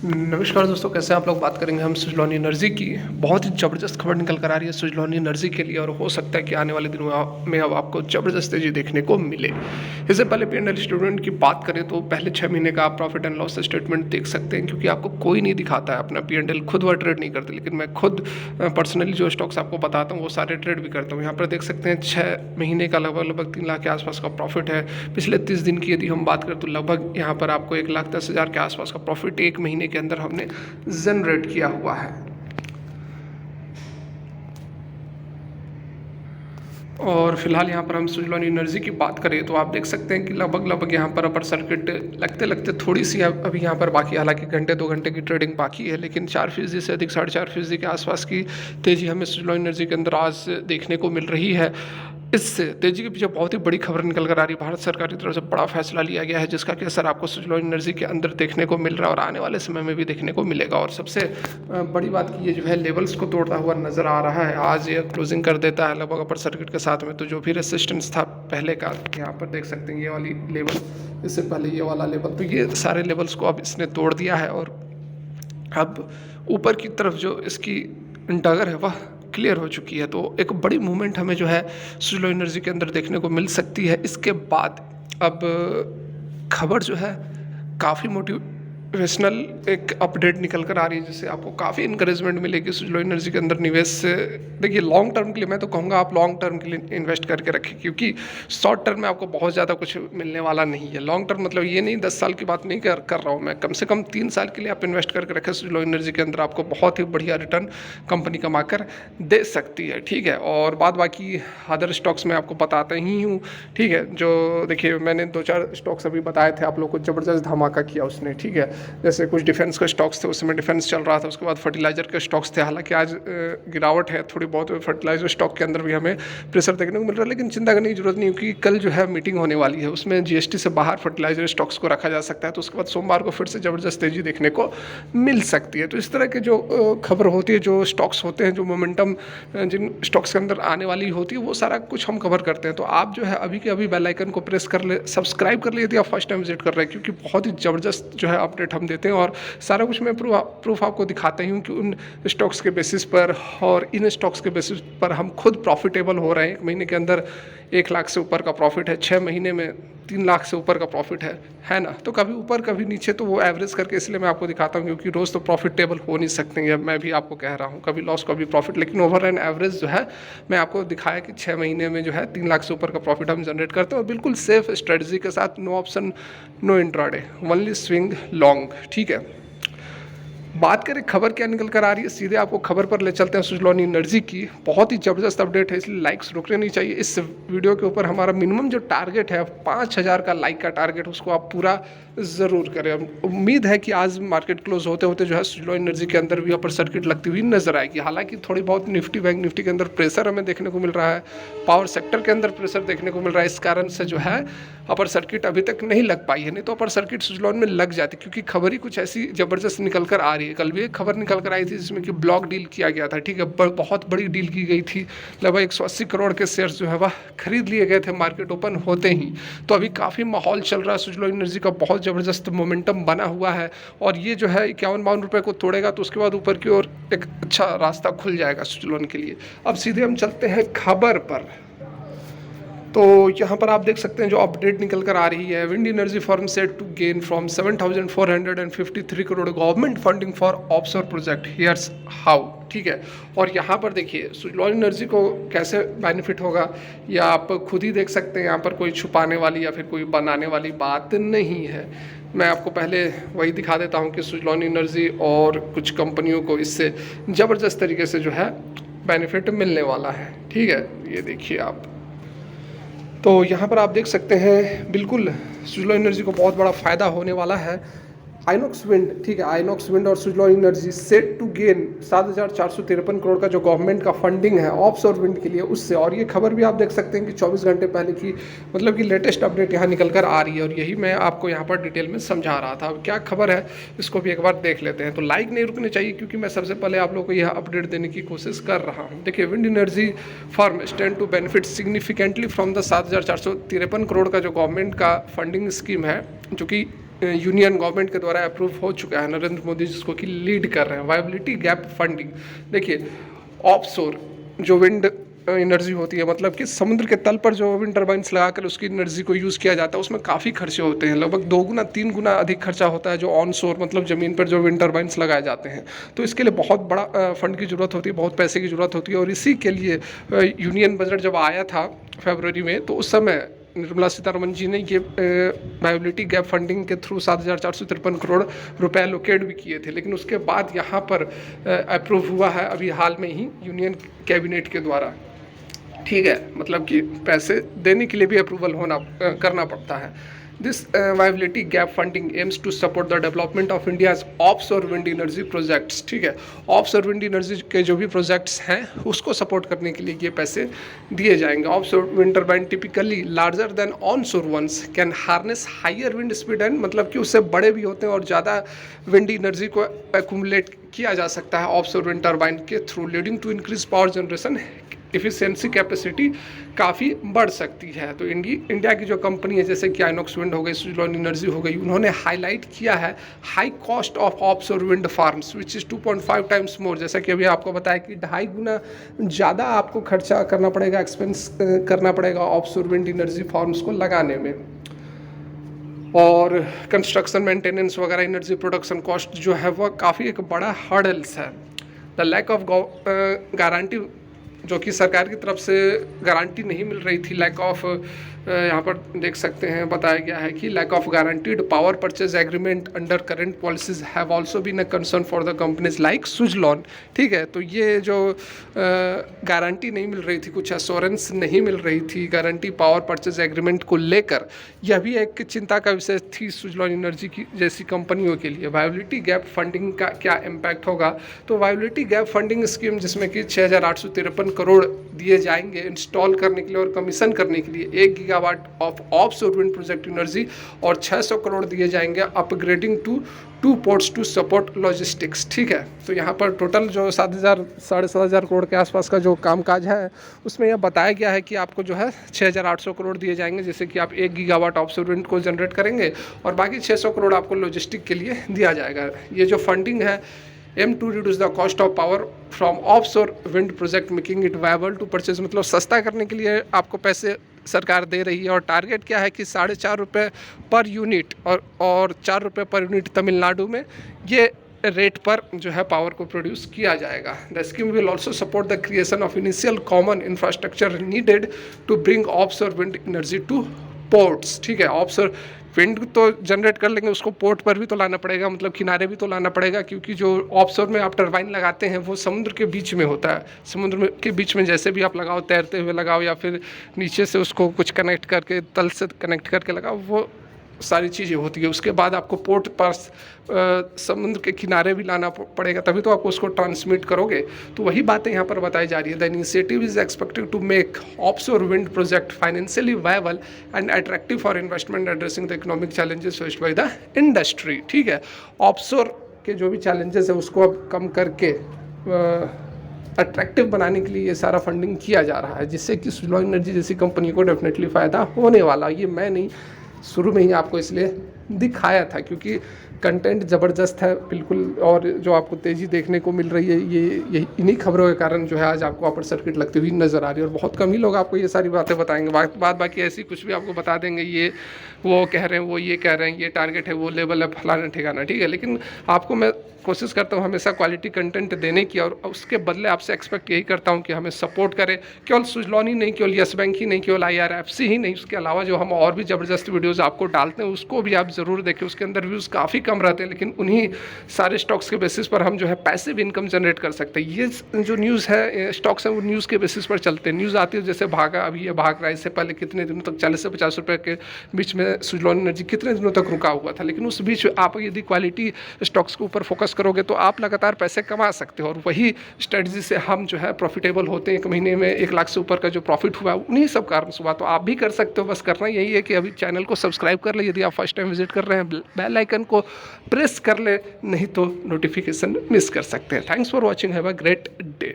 नमस्कार दोस्तों, कैसे हैं आप लोग। बात करेंगे हम सुजलॉन एनर्जी की। बहुत ही ज़बरदस्त खबर निकल कर आ रही है सुजलॉन एनर्जी के लिए और हो सकता है कि आने वाले दिनों में अब आपको ज़बरदस्त तेज़ी देखने को मिले। इससे पहले P&L स्टेटमेंट की बात करें तो पहले 6 महीने का आप प्रॉफिट एंड लॉस स्टेटमेंट देख सकते हैं, क्योंकि आपको कोई नहीं दिखाता है अपना P&L, खुद वह ट्रेड नहीं करते। लेकिन मैं खुद पर्सनली जो स्टॉक्स आपको बताता हूँ वो सारे ट्रेड भी करता हूँ। यहाँ पर देख सकते हैं 6 महीने का लगभग 3 लाख के आसपास का प्रॉफिट है। पिछले 30 दिन की यदि हम बात करें तो लगभग यहाँ पर आपको 1,10,000 के आसपास का प्रॉफिट एक महीने के अंदर हमने जनरेट किया हुआ है। और फिलहाल यहाँ पर हम सुजलॉन एनर्जी की बात करें तो आप देख सकते हैं कि लगभग यहाँ पर अपर सर्किट लगते लगते थोड़ी सी अभी यहाँ पर बाकी, हालांकि घंटे 2 घंटे की ट्रेडिंग बाकी है, लेकिन 4% से अधिक 4.5% के आसपास की तेज़ी हमें सुजलॉन एनर्जी के अंदर आज देखने को मिल रही है। इस तेजी के पीछे बहुत ही बड़ी खबर निकल कर आ रही है। भारत सरकार की तरफ से बड़ा फैसला लिया गया है, जिसका कि असर आपको सुजलॉन एनर्जी के अंदर देखने को मिल रहा है और आने वाले समय में भी देखने को मिलेगा। और सबसे बड़ी बात कि ये जो है लेवल्स को तोड़ता हुआ नजर आ रहा है। आज ये क्लोजिंग कर देता है लगभग अपर सर्किट के साथ में, तो जो भी रेसिस्टेंस था पहले का, यहाँ पर देख सकते हैं ये वाली लेवल, इससे पहले ये वाला लेवल, तो ये सारे लेवल्स को अब इसने तोड़ दिया है और अब ऊपर की तरफ जो इसकी डगर है वह क्लियर हो चुकी है। तो एक बड़ी मूवमेंट हमें जो है सुजलॉन एनर्जी के अंदर देखने को मिल सकती है। इसके बाद अब खबर जो है काफ़ी मोटिवेशनल एक अपडेट निकल कर आ रही है, जिससे आपको काफ़ी इंकरेजमेंट मिलेगी सुजलॉन एनर्जी के अंदर निवेश से। देखिए लॉन्ग टर्म के लिए मैं तो कहूँगा आप लॉन्ग टर्म के लिए इन्वेस्ट करके रखें, क्योंकि शॉर्ट टर्म में आपको बहुत ज़्यादा कुछ मिलने वाला नहीं है। लॉन्ग टर्म मतलब ये नहीं 10 साल की बात नहीं कर रहा हूँ मैं, कम से कम 3 साल के लिए आप इन्वेस्ट करके रखें सुजलॉन एनर्जी के अंदर, आपको बहुत ही बढ़िया रिटर्न कंपनी कमा कर दे सकती है। ठीक है, और बाद बाकी अदर स्टॉक्स में आपको बताता ही हूँ। ठीक है, जो देखिए मैंने 2-4 स्टॉक्स अभी बताए थे आप लोग को, ज़बरदस्त धमाका किया उसने। ठीक है, जैसे कुछ डिफेंस के स्टॉक्स थे, उस समय डिफेंस चल रहा था। उसके बाद फर्टिलाइजर के स्टॉक्स थे, हालांकि आज गिरावट है थोड़ी बहुत फर्टिलाइजर स्टॉक के अंदर भी हमें प्रेशर देखने को मिल रहा है, लेकिन चिंता करने की जरूरत नहीं, क्योंकि कल जो है मीटिंग होने वाली है, उसमें जीएसटी से बाहर फर्टिलाइजर स्टॉक्स को रखा जा सकता है। तो उसके बाद सोमवार को फिर से ज़बरदस्त तेजी देखने को मिल सकती है। तो इस तरह के जो खबर होती है, जो स्टॉक्स होते हैं, जो मोमेंटम जिन स्टॉक्स के अंदर आने वाली होती है, वो सारा कुछ हम कवर करते हैं। तो आप जो है अभी के अभी बेल आइकन को प्रेस कर ले, सब्सक्राइब कर ले यदि आप फर्स्ट टाइम विजिट कर रहे हैं, क्योंकि बहुत ही ज़बरदस्त जो है अपडेट हम देते हैं और सारा कुछ मैं प्रूफ आपको दिखाता ही हूँ कि उन स्टॉक्स के बेसिस पर और इन स्टॉक्स के बेसिस पर हम खुद प्रॉफिटेबल हो रहे हैं। 1 महीने के अंदर 1 लाख से ऊपर का प्रॉफिट है, 6 महीने में 3 लाख से ऊपर का प्रॉफिट है ना। तो कभी ऊपर कभी नीचे, तो वो एवरेज करके इसलिए मैं आपको दिखाता हूँ, क्योंकि रोज़ तो प्रॉफिटेबल हो नहीं सकते हैं। मैं भी आपको कह रहा हूँ कभी लॉस कभी प्रॉफिट, लेकिन ओवर एंड एवरेज जो है मैं आपको दिखाया कि 6 महीने में जो है 3 लाख से ऊपर का प्रॉफिट हम जनरेट करते हैं, और बिल्कुल सेफ स्ट्रेटजी के साथ, no option no intraday, only swing long. ठीक है, बात करें खबर क्या निकल कर आ रही है, सीधे आपको खबर पर ले चलते हैं सुजलॉन एनर्जी की। बहुत ही ज़बरदस्त अपडेट है, इसलिए लाइक्स रुकने नहीं चाहिए। इस वीडियो के ऊपर हमारा मिनिमम जो टारगेट है 5,000 का लाइक का टारगेट, उसको आप पूरा ज़रूर करें। उम्मीद है कि आज मार्केट क्लोज होते होते जो है सुजलॉन एनर्जी के अंदर भी अपर सर्किट लगती हुई नजर आएगी। हालांकि थोड़ी बहुत निफ्टी, बैंक निफ्टी के अंदर प्रेशर हमें देखने को मिल रहा है, पावर सेक्टर के अंदर प्रेशर देखने को मिल रहा है, इस कारण से जो है अपर सर्किट अभी तक नहीं लग पाई है। नहीं तो अपर सर्किट सुजलॉन में लग जाती, क्योंकि खबर ही कुछ ऐसी ज़बरदस्त निकल कर आ रही है। कल भी एक खबर निकल कर आई थी जिसमें कि ब्लॉक डील किया गया था। ठीक है, बहुत बड़ी डील की गई थी, लगभग 180 करोड़ के शेयर्स जो है वह खरीद लिए गए थे मार्केट ओपन होते ही। तो अभी काफ़ी माहौल चल रहा है सुजलॉन एनर्जी का, बहुत ज़बरदस्त मोमेंटम बना हुआ है, और ये जो है 51-52 रुपये को तोड़ेगा तो उसके बाद ऊपर की ओर एक अच्छा रास्ता खुल जाएगा सुजलॉन के लिए। अब सीधे हम चलते हैं खबर पर। तो यहाँ पर आप देख सकते हैं जो अपडेट निकल कर आ रही है, wind energy firm set to gain from 7,453 crore government funding for offshore project, here's how. ठीक है, और यहाँ पर देखिए सुजलॉन एनर्जी को कैसे बेनिफिट होगा, या आप खुद ही देख सकते हैं। यहाँ पर कोई छुपाने वाली या फिर कोई बनाने वाली बात नहीं है। मैं आपको पहले वही दिखा देता हूँ कि सुजलॉन एनर्जी और कुछ कंपनियों को इससे ज़बरदस्त तरीके से जो है बेनिफिट मिलने वाला है। ठीक है, ये देखिए आप, तो यहाँ पर आप देख सकते हैं बिल्कुल सुजलॉन एनर्जी को बहुत बड़ा फ़ायदा होने वाला है। आइनॉक्स विंड, ठीक है, आइनॉक्स विंड और Suzlon energy set to gain 7,453 crore का जो गवर्नमेंट का फंडिंग है ऑफशोर विंड के लिए, उससे। और ये खबर भी आप देख सकते हैं कि 24 घंटे पहले की, मतलब कि लेटेस्ट अपडेट यहाँ निकल कर आ रही है, और यही मैं आपको यहाँ पर डिटेल में समझा रहा था। अब क्या खबर है इसको भी एक बार देख लेते हैं। तो लाइक नहीं रुकने चाहिए, क्योंकि मैं सबसे पहले आप लोगों को यह अपडेट देने की कोशिश कर रहा हूँ। देखिए, wind energy firm stand to benefit significantly from the 7,453 crore का जो गवर्नमेंट का फंडिंग स्कीम है, जो कि यूनियन गवर्नमेंट के द्वारा अप्रूव हो चुका है, नरेंद्र मोदी जिसको कि लीड कर रहे हैं। वायबिलिटी गैप फंडिंग, देखिए ऑफशोर जो विंड एनर्जी होती है, मतलब कि समुद्र के तल पर जो विंड टर्बाइंस लगाकर उसकी एनर्जी को यूज़ किया जाता है, उसमें काफ़ी खर्चे होते हैं, लगभग 2 गुना 3 गुना अधिक खर्चा होता है जो ऑन शोर मतलब ज़मीन पर जो विंड टर्बाइंस लगाए जाते हैं। तो इसके लिए बहुत बड़ा फंड की ज़रूरत होती है, बहुत पैसे की ज़रूरत होती है। और इसी के लिए यूनियन बजट जब आया था फरवरी में, तो उस समय निर्मला सीतारमन जी ने ये वायबिलिटी गैप फंडिंग के थ्रू 7,453 करोड़ रुपए एलोकेट भी किए थे। लेकिन उसके बाद यहाँ पर अप्रूव हुआ है अभी हाल में ही यूनियन कैबिनेट के द्वारा, ठीक है, मतलब कि पैसे देने के लिए भी अप्रूवल करना पड़ता है। This viability gap funding aims to support the development of India's offshore wind energy projects, ठीक है। ऑफशोर विंड एनर्जी के जो भी प्रोजेक्ट्स हैं उसको सपोर्ट करने के लिए ये पैसे दिए जाएंगे। Offshore wind turbine typically larger than onshore ones can harness higher wind speed and, मतलब कि उससे बड़े भी होते हैं और ज़्यादा विंड एनर्जी को एक्यूमुलेट किया जा सकता है ऑफशोर विंड टर्बाइन के through, leading to increase power generation efficiency capacity काफ़ी बढ़ सकती है। तो इंडिया की जो कंपनी है जैसे कि आइनॉक्स विंड हो गई, सुजलॉन एनर्जी हो गई, उन्होंने हाईलाइट किया है high cost of offshore wind farms which is 2.5 times more, जैसा कि अभी आपको बताया कि 2.5 गुना ज़्यादा आपको खर्चा करना पड़ेगा, एक्सपेंस करना पड़ेगा ऑफशोर विंड एनर्जी फार्म्स को लगाने में। और कंस्ट्रक्शन मेंटेनेंस वगैरह एनर्जी प्रोडक्शन कॉस्ट जो है वह काफ़ी एक बड़ा हर्डल्स है। द लैक ऑफ गारंटी, जो कि सरकार की तरफ से गारंटी नहीं मिल रही थी, लैक ऑफ, यहाँ पर देख सकते हैं बताया गया है कि lack of guaranteed power purchase agreement under current policies have also been a concern for the companies like Suzlon, ठीक है। तो ये जो गारंटी नहीं मिल रही थी, कुछ एश्योरेंस नहीं मिल रही थी गारंटी पावर परचेज एग्रीमेंट को लेकर, यह भी एक चिंता का विषय थी सुजलॉन एनर्जी की जैसी कंपनियों के लिए। वायबिलिटी गैप फंडिंग का क्या इम्पैक्ट होगा, तो वायबिलिटी गैप फंडिंग स्कीम जिसमें कि 6,853 करोड़ दिए जाएंगे इंस्टॉल करने के लिए और कमीशन करने के लिए 1 gigawatt of offshore wind project energy, और 600 करोड़ दिए जाएंगे upgrading to 2 ports to support logistics, ठीक है। तो यहाँ पर टोटल जो 7,000 करोड़ के आसपास का जो कामकाज है उसमें यह बताया गया है कि आपको जो है 6,800 करोड़ दिए जाएंगे, जैसे कि आप 1 गीगावाट ऑफशोर विंड को जनरेट करेंगे और बाकी 600 करोड़ आपको लॉजिस्टिक के लिए दिया जाएगा। ये जो फंडिंग है aim to reduce the cost of power from offshore wind project making it viable to purchase, मतलब सस्ता करने के लिए आपको पैसे सरकार दे रही है। और टारगेट क्या है कि 4.5 रुपये पर यूनिट और 4 रुपये पर यूनिट तमिलनाडु में ये रेट पर जो है पावर को प्रोड्यूस किया जाएगा। The scheme will also support the creation of initial common infrastructure needed to bring offshore wind energy to ports, ठीक है। ऑफशोर विंड तो जनरेट कर लेंगे, उसको पोर्ट पर भी तो लाना पड़ेगा, मतलब किनारे भी तो लाना पड़ेगा, क्योंकि जो ऑफशोर में आप टरबाइन लगाते हैं वो समुद्र के बीच में होता है। समुद्र के बीच में जैसे भी आप लगाओ, तैरते हुए लगाओ या फिर नीचे से उसको कुछ कनेक्ट करके तल से कनेक्ट करके लगाओ, वो सारी चीज़ें होती है। उसके बाद आपको पोर्ट पर समुद्र के किनारे भी लाना पड़ेगा, तभी तो आप उसको ट्रांसमिट करोगे। तो वही बातें यहाँ पर बताई जा रही है। The initiative is expected to make offshore wind project financially viable and attractive for investment addressing the economic challenges faced by the industry, ठीक है। ऑफशोर के जो भी चैलेंजेस है उसको अब कम करके अट्रैक्टिव बनाने के लिए ये सारा फंडिंग किया जा रहा है, जिससे कि सुजलॉन एनर्जी जैसी कंपनी को डेफिनेटली फ़ायदा होने वाला। ये मैं नहीं, शुरू में ही आपको इसलिए दिखाया था क्योंकि कंटेंट ज़बरदस्त है बिल्कुल, और जो आपको तेज़ी देखने को मिल रही है ये इन्हीं खबरों के कारण जो है आज आपको अपर सर्किट लगती हुई नज़र आ रही है। और बहुत कम ही लोग आपको ये सारी बातें बताएंगे, बात बाकी ऐसी कुछ भी आपको बता देंगे, ये वो कह रहे हैं, वो ये कह रहे हैं, ये टारगेट है, वो लेवल है, फलाना ठिकाना, ठीक है। लेकिन आपको मैं कोशिश करता हूँ हमेशा क्वालिटी कंटेंट देने की, और उसके बदले आपसे एक्सपेक्ट यही करता हूँ कि हमें सपोर्ट करें। केवल सुजलॉन ही नहीं, केवल यस बैंक ही नहीं, केवल IRFC ही नहीं, उसके अलावा जो हम और भी ज़बरदस्त वीडियोज़ आपको डालते हैं उसको भी आप ज़रूर देखें। उसके अंदर व्यूज़ काफ़ी कम रहते हैं, लेकिन उन्हीं सारे स्टॉक्स के बेसिस पर हम जो है पैसिव इनकम जनरेट कर सकते हैं। ये जो न्यूज़ है, स्टॉक्स हैं, वो न्यूज़ के बेसिस पर चलते हैं। न्यूज़ आती है जैसे भागा, अभी ये भाग रहा है, इससे पहले कितने दिनों तक 40 से 50 रुपये के बीच में सुजलॉन एनर्जी कितने दिनों तक रुका हुआ था, लेकिन उस बीच आप यदि क्वालिटी स्टॉक्स के ऊपर फोकस करोगे तो आप लगातार पैसे कमा सकते हो। और वही स्ट्रेटजी से हम जो है प्रॉफिटेबल होते हैं। एक महीने में 1 लाख से ऊपर का जो प्रॉफिट हुआ उन्हीं सब कारण से हुआ। तो आप भी कर सकते हो, बस करना यही है कि अभी चैनल को सब्सक्राइब कर ले, यदि आप फर्स्ट टाइम विजिट कर रहे हैं बेल आइकन को प्रेस कर ले, नहीं तो नोटिफिकेशन मिस कर सकते हैं। Thanks for watching, have a great day.